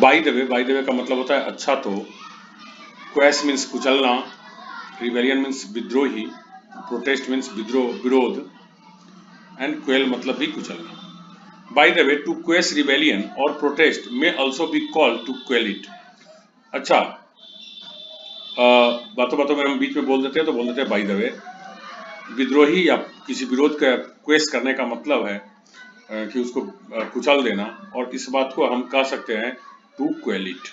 Bye the वे का मतलब होता है अच्छा तो, क्वैश मीन्स कुचलना, रिबेलियन मीन्स विद्रोही, प्रोटेस्ट मीन्स विरोध, एंड क्वेल मतलब भी कुचलना। By the way, to quash rebellion और प्रोटेस्ट में also be called to quell it. अच्छा, बातों बातों में हम बीच में बोल देते हैं तो बोल देते हैं बाय द वे। विद्रोही या किसी विरोध का क्वेश करने का मतलब है कि उसको कुचल देना, और इस बात को हम कह सकते हैं टू क्वेल इट।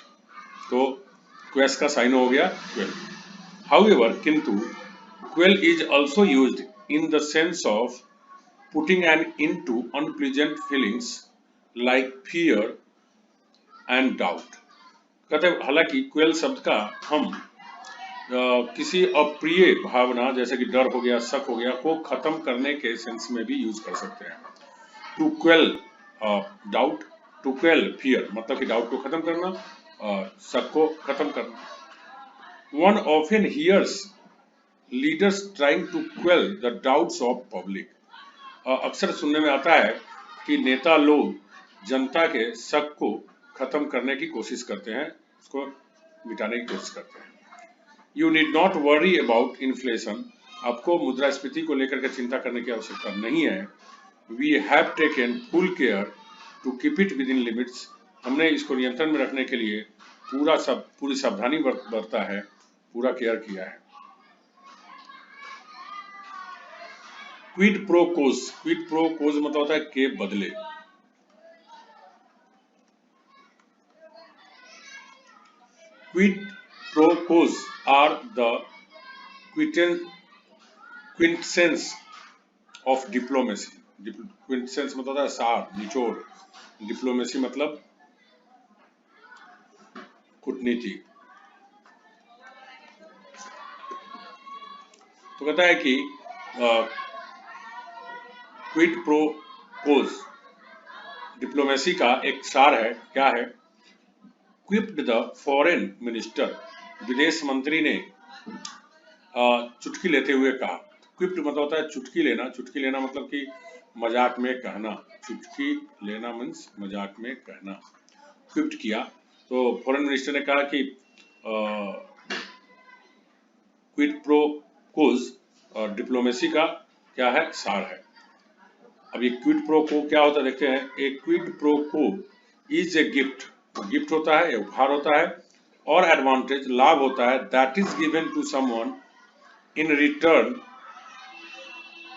तो क्वेश का साइन हो गया क्वेल। हाउएवर, किंतु quell is also used in the sense of putting an end to unpleasant feelings like fear and doubt. कहते हैं हालांकि क्वेल शब्द का हम किसी अप्रिय भावना जैसे कि डर हो गया, शक हो गया, को खत्म करने के सेंस में भी यूज कर सकते हैं। To quell doubt, to quell fear मतलब कि डाउट को खत्म करना, शक को खत्म करना। One often hears leaders trying to quell the doubts of public. अक्सर सुनने में आता है कि नेता लोग जनता के शक को खत्म करने की कोशिश करते हैं, उसको मिटाने की कोशिश करते हैं। You need not worry about inflation. आपको मुद्रास्फीति को लेकर के चिंता करने की आवश्यकता नहीं है। We have taken full care to keep it within limits. हमने इसको नियंत्रण में रखने के लिए पूरी सावधानी बरता है, पूरा केयर किया है। Quid pro quo, quid pro quo मतलब होता है के बदले। Quid pro quo are the quintessence of diplomacy. Quintessence मतलब होता है सार, निचोड़। डिप्लोमेसी मतलब कूटनीति। तो कहता है कि क्विड प्रो कोज डिप्लोमेसी का एक सार है। क्या है? क्विप्ड द फॉरेन मिनिस्टर, विदेश मंत्री ने चुटकी लेते हुए कहा। क्विप्ड मतलब होता है चुटकी लेना। चुटकी लेना मतलब कि मजाक में कहना। चुटकी लेना मीन्स मजाक में कहना। क्विप्ड किया, तो फॉरेन मिनिस्टर ने कहा कि क्विड प्रो कोज डिप्लोमेसी का क्या है? सार है। अब ये क्विड प्रो को क्या होता है देखते हैं। ए quid pro quo is a gift, gift होता है, उपहार होता है, और एडवांटेज लाभ होता है, that is given to someone in return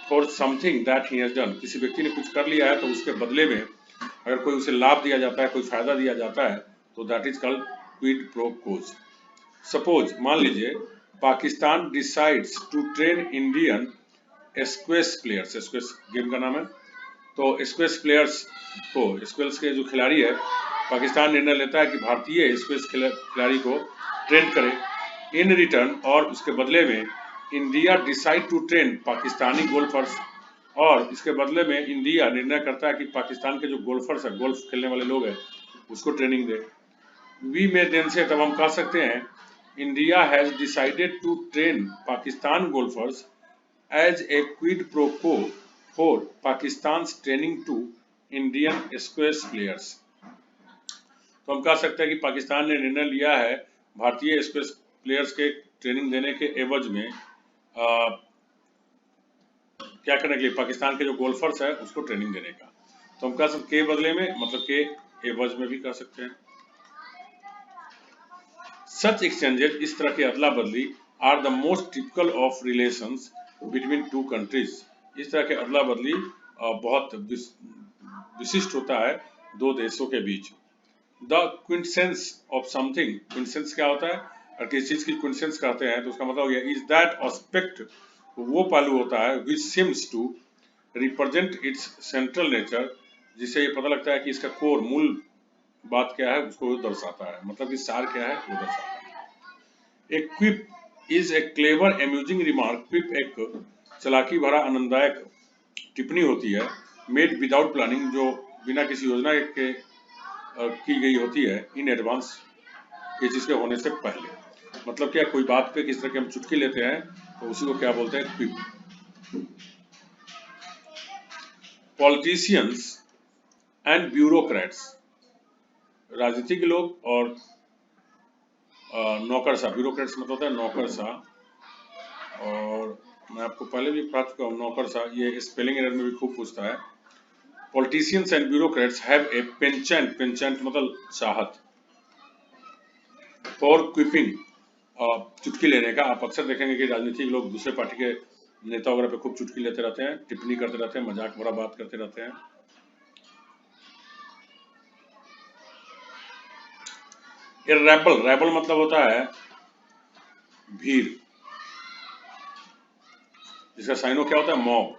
for something that he has done. किसी व्यक्ति ने कुछ कर लिया है तो उसके बदले में अगर कोई उसे लाभ दिया जाता है, कोई फायदा दिया जाता है, तो that is called quid pro quo. Suppose, मान लीजिए Pakistan decides to train Indian squash players. Squash game का नाम है। तो स्क्वैश प्लेयर्स को, स्क्वैश के जो खिलाड़ी है, पाकिस्तान निर्णय लेता है कि भारतीय स्क्वैश खिलाड़ी को ट्रेन करे। इन रिटर्न, और उसके बदले में, India decide to train Pakistani golfers, और इसके बदले में इंडिया निर्णय करता है कि पाकिस्तान के जो गोल्फर्स है, गोल्फ खेलने वाले लोग हैं, उसको ट्रेनिंग दे। वी में देन से तब हम कह सकते हैं India has decided to train Pakistan golfers as a quid pro quo for Pakistan training to Indian squash players. तो हम कह सकते हैं कि पाकिस्तान ने निर्णय लिया है भारतीय स्क्वैश प्लेयर्स के ट्रेनिंग देने के एवज में क्या करने के लिए, पाकिस्तान के जो गोल्फर्स है उसको ट्रेनिंग देने का। तो हम कह सकते के बदले में मतलब के एवज में भी कह सकते हैं। सच एक्सचेंजेज, इस तरह की अदला बदली, are the most typical of relations between two countries. इस तरह के अदला बदली बहुत विशिष्ट होता है दो देशों के बीच। द क्विंटेंस ऑफ समथिंग, क्विंटेंस क्या होता है? अगर किसी चीज की क्विंटेंस कहते हैं तो उसका मतलब हो गया इज दैट एस्पेक्ट, वो पहलू होता है which seems to represent its central nature, जिससे ये पता लगता है कि इसका कोर, मूल बात क्या है, उसको दर्शाता है। मतलब कि सार क्या है वो दर्शाता है। एक quip is a clever amusing remark. Quip एक चालाकी भरा आनंददायक टिप्पणी होती है, मेड विदाउट प्लानिंग, जो बिना किसी योजना के की गई होती है, इन एडवांस, ये चीज के होने से पहले। मतलब क्या, कोई बात पे किस तरह के हम चुटकी लेते हैं तो उसी को क्या बोलते हैं? क्विप। पॉलिटिशियंस एंड ब्यूरोक्रेट्स, राजनीतिक लोग और नौकरशाह, ब्यूरोक्रेट्स मतलब होता है नौकरशाह, और मैं आपको पहले भी पढ़ा चुका हूँ नौकरशाह, ये स्पेलिंग एरर में भी खूब पूछता है। Politicians and bureaucrats have a penchant, penchant मतलब चाहत, फॉर क्विपिंग, चुटकी लेने का। आप अक्सर देखेंगे कि राजनीतिक लोग दूसरे पार्टी के नेता वगैरह पे खूब चुटकी लेते रहते हैं, टिप्पणी करते रहते हैं, मजाक भरा बात करते रहते हैं। ये रैबल, रैबल मतलब होता है भीड़, जिसका साइनो क्या होता है mob.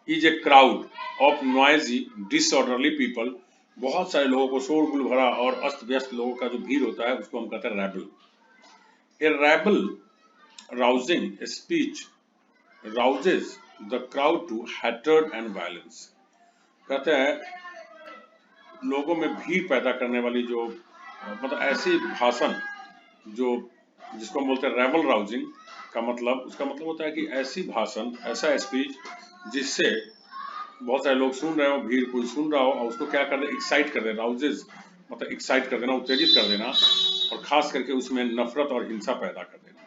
Is a crowd of noisy disorderly people, बहुत सारे लोगों को शोरगुल भरा और अस्त व्यस्त लोगों का जो भीड़ होता है उसको हम कहते हैं rabble. A rabble rousing speech rouses the crowd to hatred and violence. कहते हैं लोगों में भीड़ पैदा करने वाली जो मतलब ऐसी भाषण जो जिसको हम बोलते हैं रैबल राउजिंग का मतलब, उसका मतलब होता है कि ऐसी भाषण, ऐसा स्पीच जिससे बहुत सारे लोग सुन रहे हो, भीड़ कोई सुन रहा हो और उसको क्या कर दे, एक्साइट कर दे। राउजेज मतलब एक्साइट कर देना, उत्तेजित कर देना, और खास करके उसमें नफरत और हिंसा पैदा कर देना।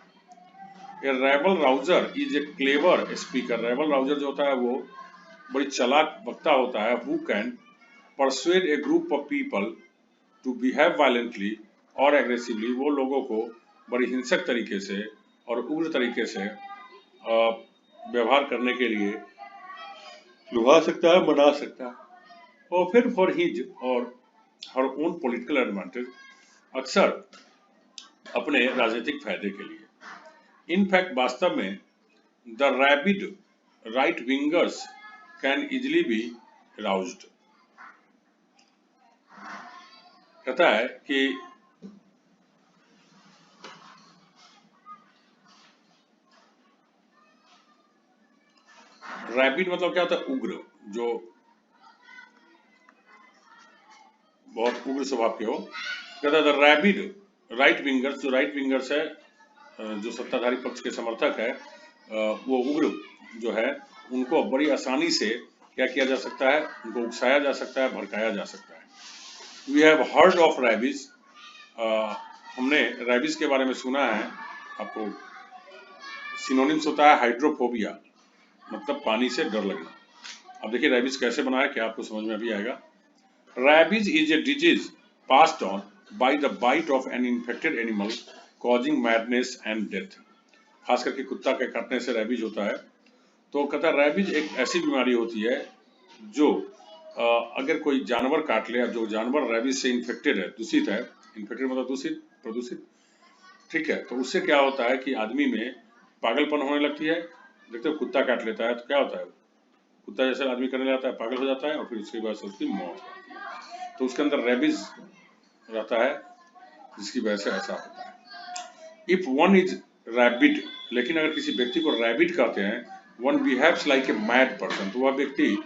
A rabble rouser is a clever speaker. Rabble rouser जो होता है वो बड़ी चालाक वक्ता होता है। Who can persuade a group of people to behave violently or aggressively, वो लोगों को बड़ी हिंसक तरीके से और उग्र तरीके से व्यवहार करने के लिए लुभा सकता है, मना सकता है। और फिर फॉर हिज और हर ओन पॉलिटिकल एडवांटेज, अक्सर अपने राजनीतिक फायदे के लिए। इनफैक्ट वास्तव में the rabid right wingers can easily be roused. कहता है कि रैबिड मतलब क्या होता है उग्र, जो बहुत उग्र स्वभाव के हो। कहता है द रैबिड राइट विंगर्स, जो राइट विंगर्स है, जो सत्ताधारी पक्ष के समर्थक है, वो उग्र जो है, उनको बड़ी आसानी से क्या किया जा सकता है, उनको उकसाया जा सकता है, भड़काया जा सकता है। We have heard of rabies, हमने रैबिस के बारे में सुना है। आपको सिनोनिम्स होता है हाइड्रोफोबिया, मतलब पानी से डर लगना। अब देखिए रैबिस कैसे बना है, क्या आपको समझ में अभी आएगा। Rabies is a disease passed on by the bite of an infected animal causing madness and death। खास करके कुत्ता के काटने से रैबिज होता है। तो कहता है रैबिज एक ऐसी बीमारी होती है जो अगर कोई जानवर काट ले, जो जानवर रैबिज से इन्फेक्टेड है, दूषित है, इन्फेक्टेड मतलब दूषित, प्रदूषित, ठीक है, तो उससे क्या होता है कि आदमी में पागलपन होने लगती है। देखते हो कुत्ता काट लेता है तो क्या होता है, कुत्ता जैसे आदमी करने लगता है, पागल हो जाता है और फिर उसके बाद से उसकी मौत होती है। तो उसके अंदर रैबिज रहता है, जिसकी वजह से ऐसा होता है। इफ वन इज रैबिड, लेकिन अगर किसी व्यक्ति को रैबिड कहते हैं, one behaves like a mad person, तो वह व्यक्ति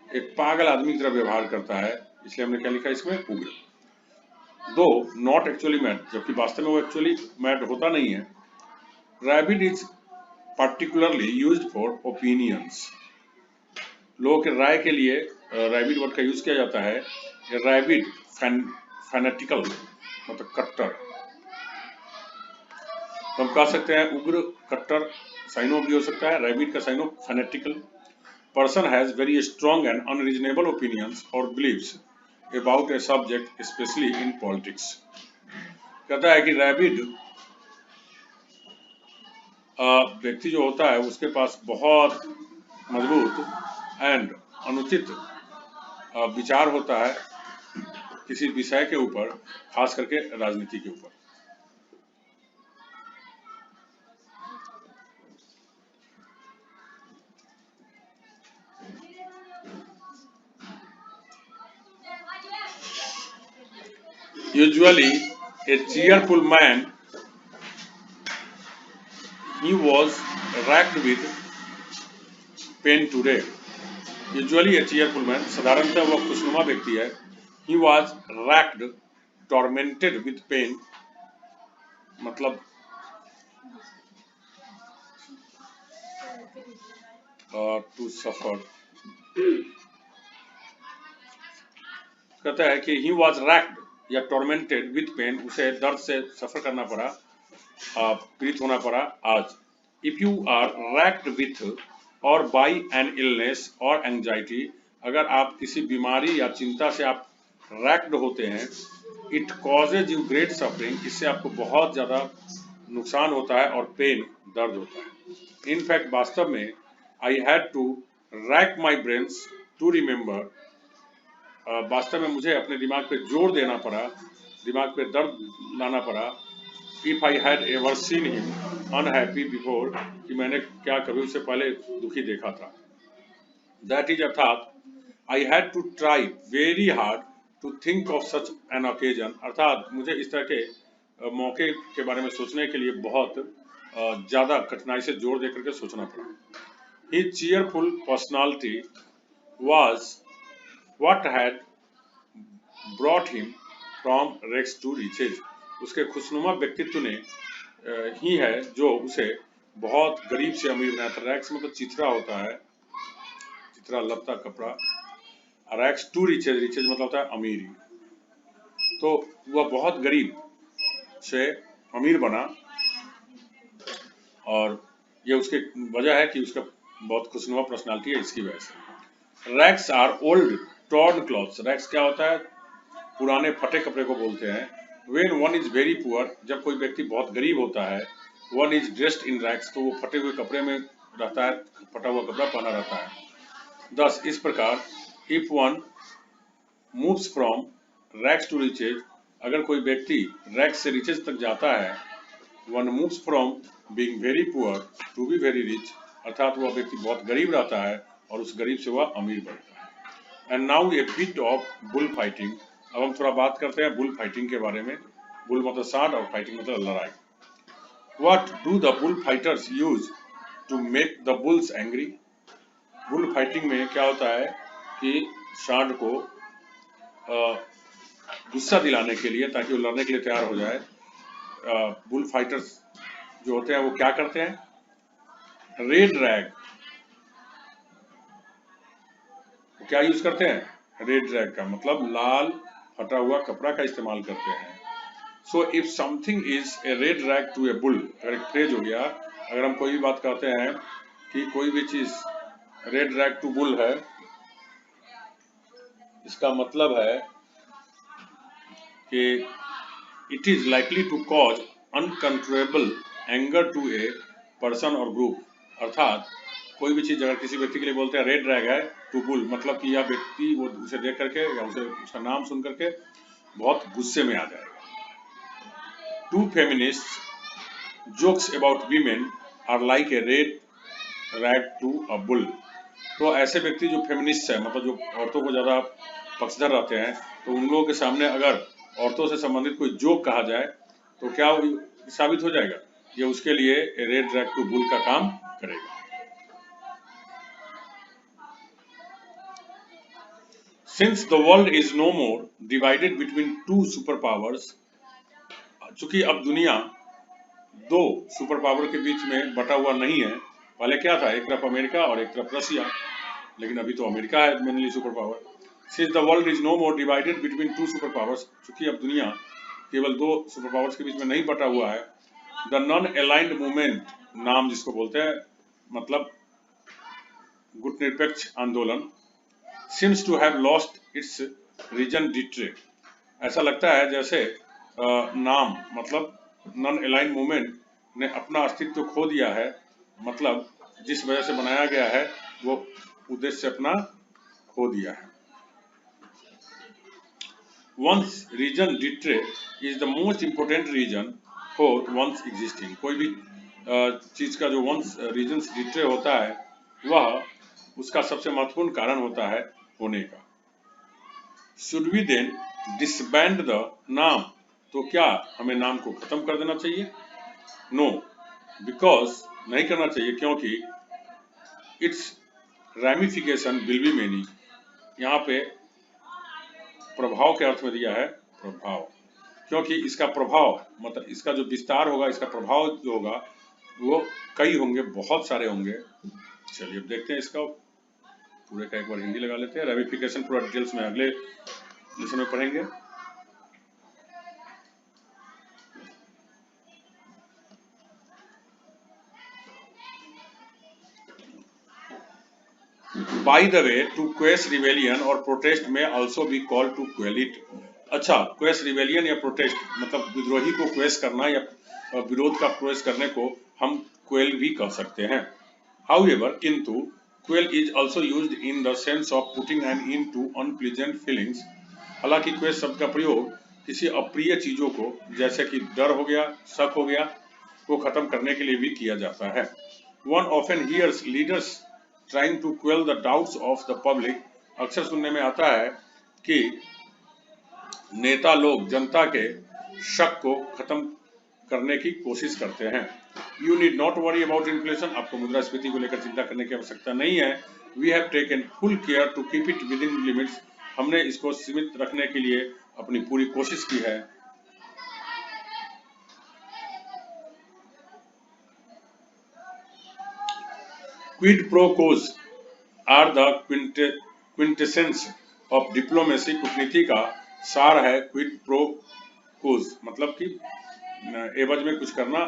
एक पागल आदमी की तरह व्यवहार करता है। इसलिए हमने क्या लिखा इसमें, उग्र। दो नॉट एक्चुअली मैड, जबकि वास्तव में वो एक्चुअली मैड होता नहीं है। Rabid is particularly used for opinions, लोगों के राय के लिए रैबिड वर्ड का यूज किया जाता है। रैबिड फैनेटिकल मतलब कट्टर, तो हम कह सकते हैं उग्र, कट्टर, साइनो भी हो सकता है। रैबिड का syno fanatical. Person has very strong and unreasonable opinions और beliefs about a subject especially in politics. कहता है कि रैबिड व्यक्ति जो होता है उसके पास बहुत मजबूत एंड अनुचित विचार होता है किसी विषय के ऊपर, खास करके राजनीति के ऊपर। Usually a cheerful man, he was racked with pain today। Usually a cheerful man, साधारणतः वह खुशनुमा व्यक्ति है। He was racked, tormented with pain, मतलब to suffer। कहता है कि he was racked, या टॉर्मेंटेड विथ पेन, उसे दर्द से सफर करना पड़ा, पीड़ित होना पड़ा आज। If you are racked with or by an illness or anxiety, अगर आप किसी बीमारी या चिंता से आप रैक्ड होते हैं, it causes you great suffering, इससे आपको बहुत ज्यादा नुकसान होता है और पेन, दर्द होता है। इनफैक्ट वास्तव में I had to rack my brains to remember, वास्तव में मुझे अपने दिमाग पे जोर देना पड़ा, दिमाग पे दर्द लाना पड़ा। If I had ever seen him unhappy before, कि मैंने क्या कभी उससे पहले दुखी देखा था। दैट इज अर्थात I had to try very hard to think of such an occasion, अर्थात मुझे इस तरह के मौके के बारे में सोचने के लिए बहुत ज्यादा कठिनाई से जोर देकर के सोचना पड़ा। His cheerful personality was what had brought him from rags to riches, उसके खुशनुमा व्यक्तित्व ने ही है जो उसे बहुत गरीब से अमीर बनाया था। रैक्स मतलब चित्रा होता है, चित्रा लत्ता कपड़ा, रैक्स टू रिचेज, रिचेज मतलब होता है अमीरी। तो वह बहुत गरीब से अमीर बना, और ये उसके वजह है कि उसका बहुत खुशनुमा पर्सनालिटी है, इसकी वजह से। Rags are old torn clothes, rags क्या होता है? पुराने फटे कपड़े को बोलते हैं। When one is very poor, जब कोई व्यक्ति बहुत गरीब होता है, one is dressed in rags, तो वो फटे हुए कपड़े में रहता है, फटा हुआ कपड़ा पहना रहता है। thus इस प्रकार if one moves from rags to riches, अगर कोई व्यक्ति रैक्स से रिचेज तक जाता है, one moves from being very poor to be very rich, अर्थात वह व्यक्ति बहुत गरीब रहता है और उस गरीब से वह अमीर बनता है। And now A bit of bull fighting, अब हम थोड़ा बात करते हैं बुल फाइटिंग के बारे में। बुल मतलब सांड और फाइटिंग मतलब लड़ाई। What do the bull fighters use to make the bulls angry, bull fighting में क्या होता है कि सांड को गुस्सा दिलाने के लिए, ताकि वो लड़ने के लिए तैयार हो जाए, बुल फाइटर्स जो होते हैं वो क्या करते हैं? रेड रैग, क्या यूज करते हैं? रेड रैग का मतलब लाल फटा हुआ कपड़ा का इस्तेमाल करते हैं। So if something is a red rag to a bull, अगर एक फ्रेज हो गया, अगर हम कोई भी बात कहते हैं कि कोई भी चीज रेड रैग टू बुल है, इसका मतलब है कि it is likely to cause uncontrollable anger to a person और ग्रुप, अर्थात कोई भी चीज अगर किसी व्यक्ति के लिए बोलते हैं रेड रैग है टू बुल, मतलब कि यह व्यक्ति वो उसे देख करके या उसे उसका नाम सुन करके बहुत गुस्से में आ जाएगा। To feminist jokes about women are like a red rag to a bull, तो ऐसे व्यक्ति जो फेमिनिस्ट है, मतलब जो औरतों को ज्यादा पक्षधर रहते हैं, तो उन लोगों के सामने अगर औरतों से संबंधित कोई जोक कहा जाए तो क्या साबित हो जाएगा? ये उसके लिए रेड रैग टू बुल का काम करेगा। Since the world is no more divided between two super powers, चूंकि अब दुनिया दो सुपर पावर के बीच में बटा हुआ नहीं है, पहले क्या था, एक तरफ अमेरिका और एक तरफ रशिया, लेकिन अभी तो अमेरिका है mainly super power. Since the world is no more divided between two super powers, चूंकि अब दुनिया केवल दो सुपर पावर्स के बीच में नहीं बटा हुआ है, द नॉन अलाइंड मूवमेंट, नाम जिसको बोलते हैं मतलब गुटनिरपेक्ष आंदोलन, seems to have lost its raison d'etre, ऐसा लगता है जैसे नाम मतलब नॉन अलाइंड मूवमेंट ने अपना अस्तित्व खो दिया है, मतलब जिस वजह से बनाया गया है वो उद्देश्य अपना खो दिया है। One's raison d'etre is the most important reason for one's existing, कोई भी चीज का जो वंस रीजन डिट्रे होता है वह उसका सबसे महत्वपूर्ण कारण होता है होने का। Should we then disband the NAM, तो क्या हमें नाम को खत्म कर देना चाहिए? नो, बिकॉज नहीं करना चाहिए, क्योंकि it's ramification will be many, यहाँ पे प्रभाव के अर्थ में दिया है प्रभाव, क्योंकि इसका प्रभाव मतलब इसका जो विस्तार होगा, इसका प्रभाव जो होगा वो कई होंगे, बहुत सारे होंगे। चलिए अब देखते हैं इसका पूरे का एक बार हिंदी लगा लेते हैं। रैमिफिकेशन पूरा डिटेल्स में अगले लेसन में पढ़ेंगे। By the way, to quash rebellion or protest में also be call to quell it. अच्छा, क्वेश रिवेलियन या प्रोटेस्ट मतलब विद्रोही को क्वेश करना या विरोध का क्वेश करने को हम क्वेल भी कह सकते हैं। हाउएवर, किंतु quell is also used in the sense of putting an end to unpleasant feelings. हालांकि क्वेश शब्द का प्रयोग किसी अप्रिय चीजों को, जैसे कि डर हो गया, शक हो गया, को खत्म करने के लिए भी किया जाता है। One often hears leaders trying to quell the doubts of the public। अक्सर सुनने में आता है कि नेता लोग जनता के शक को खत्म करने की कोशिश करते हैं। You need not worry about inflation। आपको मुद्रास्फीति को लेकर चिंता करने की आवश्यकता नहीं है। We have taken full care to keep it within limits। हमने इसको सीमित रखने के लिए अपनी पूरी कोशिश की है। Quid pro quos are the quintessence of diplomacy। कूटनीति का सार है क्विड प्रो कोज, मतलब कि एवज में कुछ करना,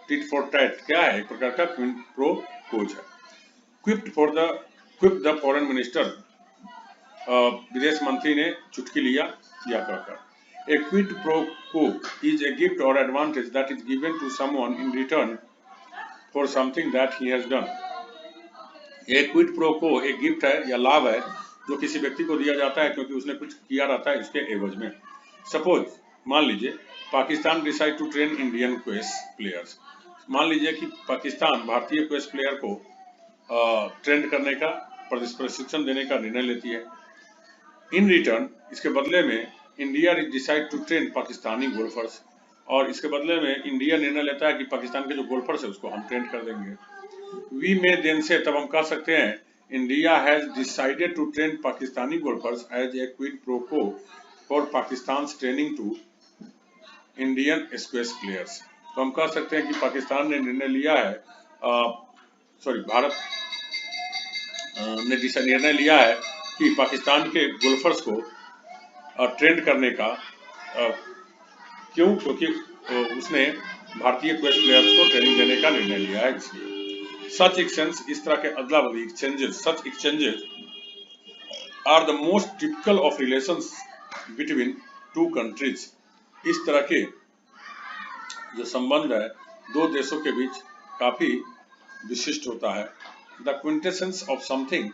टिट फॉर टैट क्या है, एक प्रकार का क्विड प्रो कोज है। क्विप द फॉरेन मिनिस्टर, विदेश मंत्री ने चुटकी लिया या कहकर। A quid pro quo is a gift or advantage that is given to someone in return for something that he has done. एक क्विड प्रो को एक गिफ्ट है या लाभ है जो किसी व्यक्ति को दिया जाता है क्योंकि उसने कुछ किया रहता है इसके एवज में। सपोज, मान लीजिए Pakistan decide to train Indian squash players. मान लीजिए कि पाकिस्तान भारतीय क्वेस प्लेयर को ट्रेंड करने का, प्रशिक्षण देने का निर्णय लेती है। इन रिटर्न, इसके बदले में India decide to train Pakistani golfers, और इसके बदले में इंडिया निर्णय लेता है कि पाकिस्तान के जो गोल्फर्स है उसको हम ट्रेंड कर देंगे। वी में देन से, तब हम कह सकते हैं India has decided to train Pakistani golfers as a quid pro quo for Pakistan training to Indian squash players. तो हम कह सकते हैं कि पाकिस्तान ने निर्णय लिया है, भारत ने निर्णय लिया है कि पाकिस्तान के गोल्फर्स को ट्रेंड करने का, क्यों, क्योंकि उसने भारतीय क्वेस्ट प्लेयर्स को ट्रेनिंग देने का निर्णय लिया है, इसलिए। सच एक्सचेंज, इस तरह के अदला बदली exchanges, such exchanges are the most typical of relations between two countries. इस तरह के जो संबंध है दो देशों के बीच काफी विशिष्ट होता है। The quintessence of something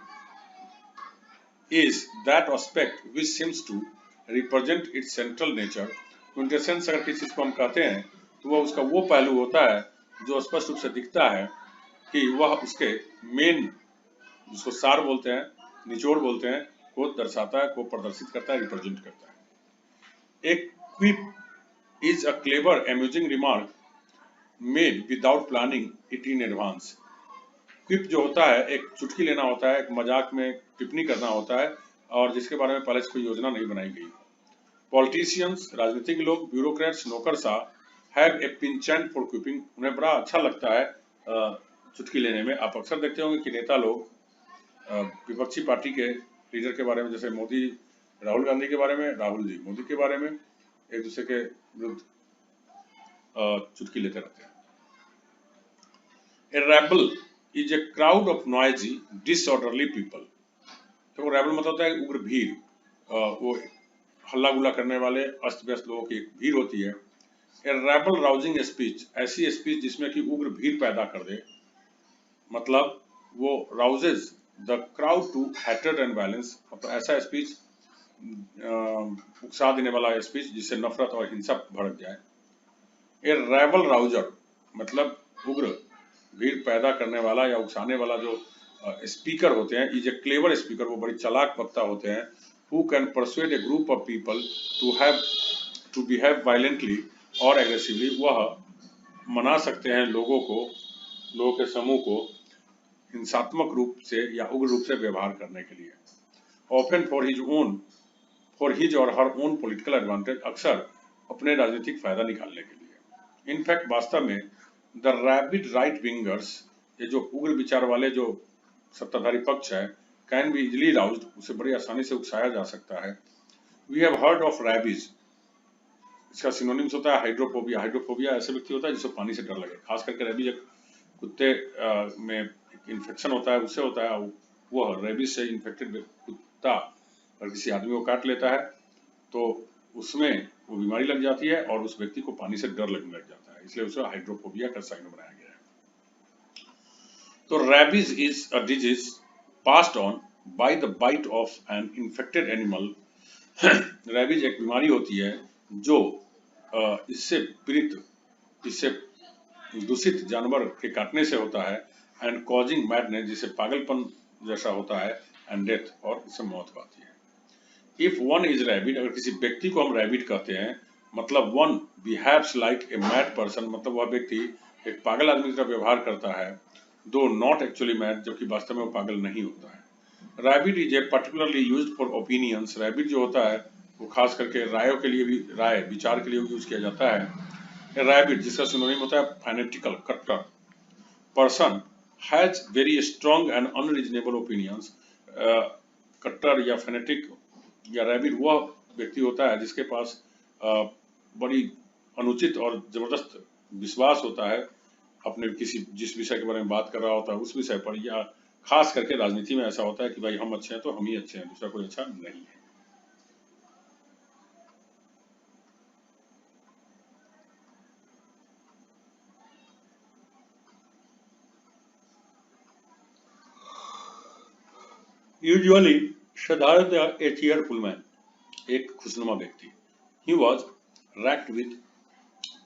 is that aspect which seems to represent its central nature. Quintessence अगर किसी चीज को हम कहते हैं तो वह उसका वो पहलू होता है जो स्पष्ट रूप से दिखता है कि वह उसके मेन, जिसको सार बोलते हैं, निचोड़ बोलते हैं, को दर्शाता है, को प्रदर्शित करता है, रिप्रेजेंट करता है। एक quip is a clever amusing remark made without planning it in advance. Quip जो होता है एक चुटकी लेना होता है, एक मजाक में टिप्पणी करना होता है, और जिसके बारे में पहले से कोई योजना नहीं बनाई गई। पॉलिटिशियंस, राजनीतिक लोग, ब्यूरोक्रेट्स, नौकरशाह हैव ए पिंचेंट फॉर क्विपिंग। उन्हें बड़ा अच्छा लगता है चुटकी लेने में। आप अक्सर देखते होंगे कि नेता लोग विपक्षी पार्टी के लीडर के बारे में, जैसे मोदी राहुल गांधी के बारे में, राहुल जी मोदी के बारे में, एक दूसरे के विरुद्ध चुटकी लेते रहते हैं। A rabble is a crowd of noisy disorderly people. तो रेबल मतलब होता है उग्र भीड़, वो हल्ला गुल्ला करने वाले अस्त व्यस्त लोगों की एक भीड़ होती है। ए रेबल राउजिंग स्पीच, ऐसी स्पीच जिसमें कि उग्र भीड़ पैदा कर दे, मतलब वो rouses the crowd to hatred and violence, मतलब ऐसा स्पीच, उकसा देने वाला स्पीच जिससे नफरत और हिंसा भड़क जाए। ए रेबल राउजर मतलब उग्र भीड़ पैदा करने वाला या उकसाने वाला जो स्पीकर होते हैं, इज ए क्लेवर स्पीकर, वो बड़ी चालाक वक्ता होते हैं। Who can persuade a group of people to behave violently or aggressively, वह मना सकते हैं लोगों के समूह को हिंसात्मक रूप से या उग्र रूप से व्यवहार करने के लिए। ऑफन फॉर हिज और हर ओन पॉलिटिकल एडवांटेज, अक्सर अपने राजनीतिक फायदा निकालने के लिए। इनफैक्ट वास्तव में द रैबिड राइट विंगर्स, ये जो उग्र विचार वाले जो सत्ताधारी पक्ष है, कैन बी इजिली राउज्ड, उसे बड़ी आसानी से उकसाया जा सकता है। We have heard of rabies, इसका सिनोनिम्स होता है हाइड्रोफोबिया। हाइड्रोफोबिया ऐसे व्यक्ति होता है जिसको पानी से डर लगे, खास करके रैबीज एक कुत्ते में इन्फेक्शन होता है, उससे होता है, वह रेबिस से इन्फेक्टेड कुत्ता अगर किसी आदमी को काट लेता है तो उसमें वो बीमारी लग जाती है और उस व्यक्ति को पानी से डर लगने लग जाता है, इसलिए उसे हाइड्रोफोबिया का साइन बनाया गया है। तो rabies is a disease passed on by the bite of an infected animal. Rabies एक बीमारी होती है जो इससे पीड़ित, इससे दूषित जानवर के काटने से होता है, एंड कॉजिंग मैडनेस, जिसे पागलपन जैसा होता है, एंड डेथ, और इससे मौत आती है। इफ वन इज रैबिड, अगर किसी व्यक्ति को हम रैबिड कहते हैं, मतलब one behaves like a mad person, मतलब वह व्यक्ति एक पागल आदमी का व्यवहार करता है, दो नॉट एक्चुअली मैड, जबकि वास्तव में वो पागल नहीं होता है। Rabid is a particularly used for opinions. Rabid जो होता है वो खास करके रायों के लिए भी, राय विचार के लिए यूज किया जाता है। रैबिड जिसका सिनोनिम होता है फैनेटिकल, कट्टर person, has very strong and unreasonable opinions. कट्टर या फैनेटिक या रैबिड वह व्यक्ति होता है जिसके पास बड़ी अनुचित और जबरदस्त विश्वास होता है अपने किसी जिस विषय के बारे में बात कर रहा होता है उस विषय पर, या खास करके राजनीति में ऐसा होता है कि भाई हम अच्छे हैं तो हम ही अच्छे हैं, दूसरा कोई अच्छा नहीं है। यूजुअली साधारणतया ए चीयरफुल मैन, एक खुशनुमा व्यक्ति। He was racked with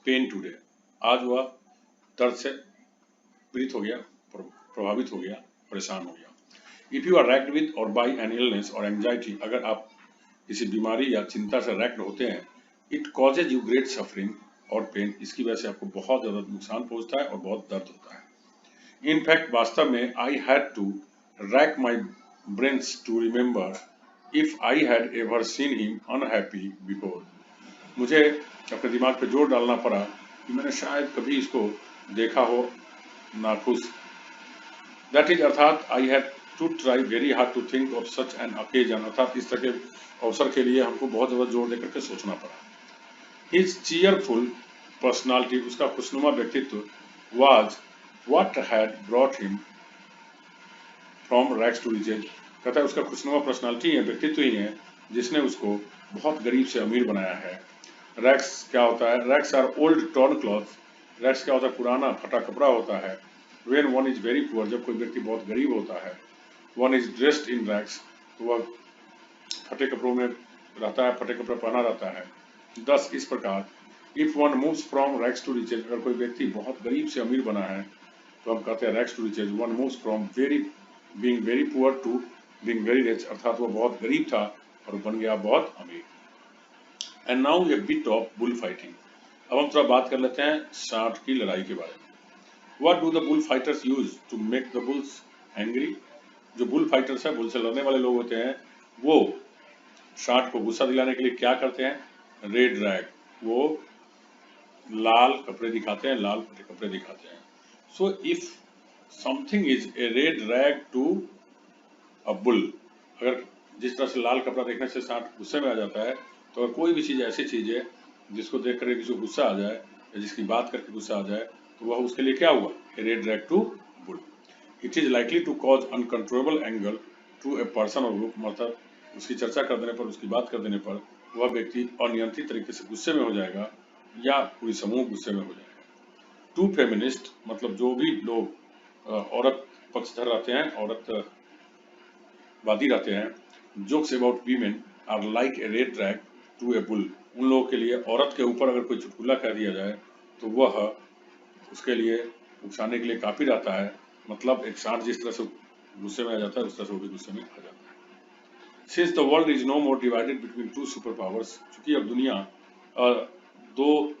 pain today, आज वह दर्द से पीड़ित हो गया, प्रभावित हो गया, परेशान हो गया। If you are racked with or by an illness or anxiety, अगर आप किसी बीमारी या चिंता से रैक्ड होते हैं, it causes you great suffering और पेन, इसकी वजह से आपको बहुत ज्यादा नुकसान पहुंचता है और बहुत दर्द होता है। इनफैक्ट वास्तव में I had to rack my brains to remember if I had ever seen him unhappy before, मुझे अपने दिमाग पे जोर डालना पड़ा कि मैंने शायद कभी इसको देखा हो नाखुश। दैट इज, अर्थात I had to try very hard to think of such an occasion, अर्थात इस तरह के अवसर के लिए हमको बहुत ज्यादा जोर देकर के सोचना पड़ा। हिज चीयरफुल पर्सनालिटी, उसका खुशनुमा व्यक्तित्व, was what had brought him from rags to riches, कहता है उसका खुशनुमा पर्सनालिटी है, व्यक्तित्व ही है जिसने उसको बहुत गरीब से अमीर बनाया है। रैग्स क्या होता है? Rags are old torn cloth. Rags क्या होता है? पुराना फटा कपड़ा होता है। When one is very poor, जब कोई व्यक्ति बहुत गरीब होता है, one is dressed in rags, तो वह फटे कपड़ों में रहता है, फटे कपड़े पहना रहता है। दस इस प्रकार, if one moves from rags to riches, अगर कोई व्यक्ति बहुत गरीब से अमीर बना है तो हम कहते हैं rags to riches. One moves from being very poor to being very rich, अर्थात वो बहुत गरीब था और बन गया बहुत अमीर। And now A bit of bull fighting, अब हम थोड़ा बात कर लेते हैं सांड की लड़ाई के बारे में। What do the bull fighters use to make the bulls angry, जो बुल फाइटर्स है, बुल से लड़ने वाले लोग होते हैं, वो सांड को गुस्सा दिलाने के लिए क्या करते हैं? रेड रैग, वो लाल कपड़े दिखाते हैं, लाल कपड़े दिखाते हैं। So if something is a red rag to a bull, अगर जिस तरह से लाल कपड़ा देखने से सांड गुस्से में आ जाता है, तो अगर कोई भी चीज ऐसी चीज है जिसको देख कर किसी को गुस्सा आ जाए या जिसकी बात करके गुस्सा आ जाए, तो वह उसके लिए क्या हुआ? A red rag to bull. It is likely to cause uncontrollable anger to a person और ग्रुप, मतलब उसकी चर्चा कर देने पर, उसकी बात कर देने पर वह व्यक्ति अनियंत्रित तरीके से गुस्से में हो जाएगा या पूरी समूह गुस्से में हो जाएगा। टू फेमिनिस्ट, मतलब जो भी लोग औरत पक्षधर रहते हैं, औरत वादी रहते हैं, jokes about women are like a red rag to a bull, उन लोगों के लिए औरत के ऊपर अगर कोई चुटकुला कह दिया जाए तो वह उसके लिए उकसाने के लिए काफी रहता है, मतलब एक सांड जिस तरह से गुस्से में आ जाता है उस तरह से वो भी गुस्से में आ जाता है। Since the world is no more divided between two super powers, चूंकि अब दुनिया दो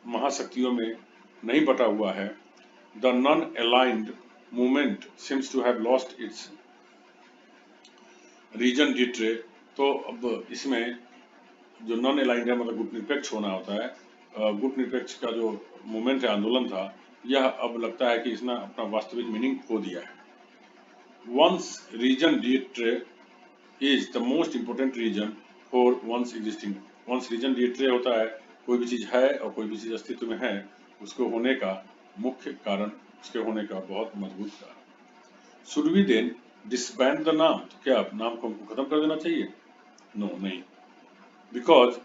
महाशक्तियों में नहीं बटा हुआ है, the non aligned movement seems to have lost its raison d'etre, तो अब इसमें जो नॉन अलाइंड है, मतलब गुट निरपेक्ष होना होता है, गुट निरपेक्ष का जो मूवमेंट है, आंदोलन था, यह अब लगता है कि इसने अपना वास्तविक मीनिंग खो दिया है। One's raison d'etre is the most important reason for one's existing, one's raison d'etre होता है कोई भी चीज है और कोई भी चीज अस्तित्व में है, उसको होने का मुख्य कारण, उसके होने का बहुत मजबूत कारण। Should we then disband the NAM, तो क्या नाम को हमको खत्म कर देना चाहिए? नो, नहीं, because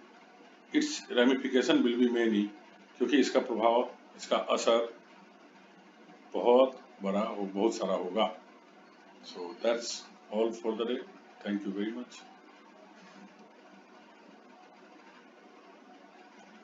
it's ramification will be many, क्योंकि इसका प्रभाव, इसका असर बहुत बड़ा, बहुत सारा होगा। So that's all for the day. Thank you very much.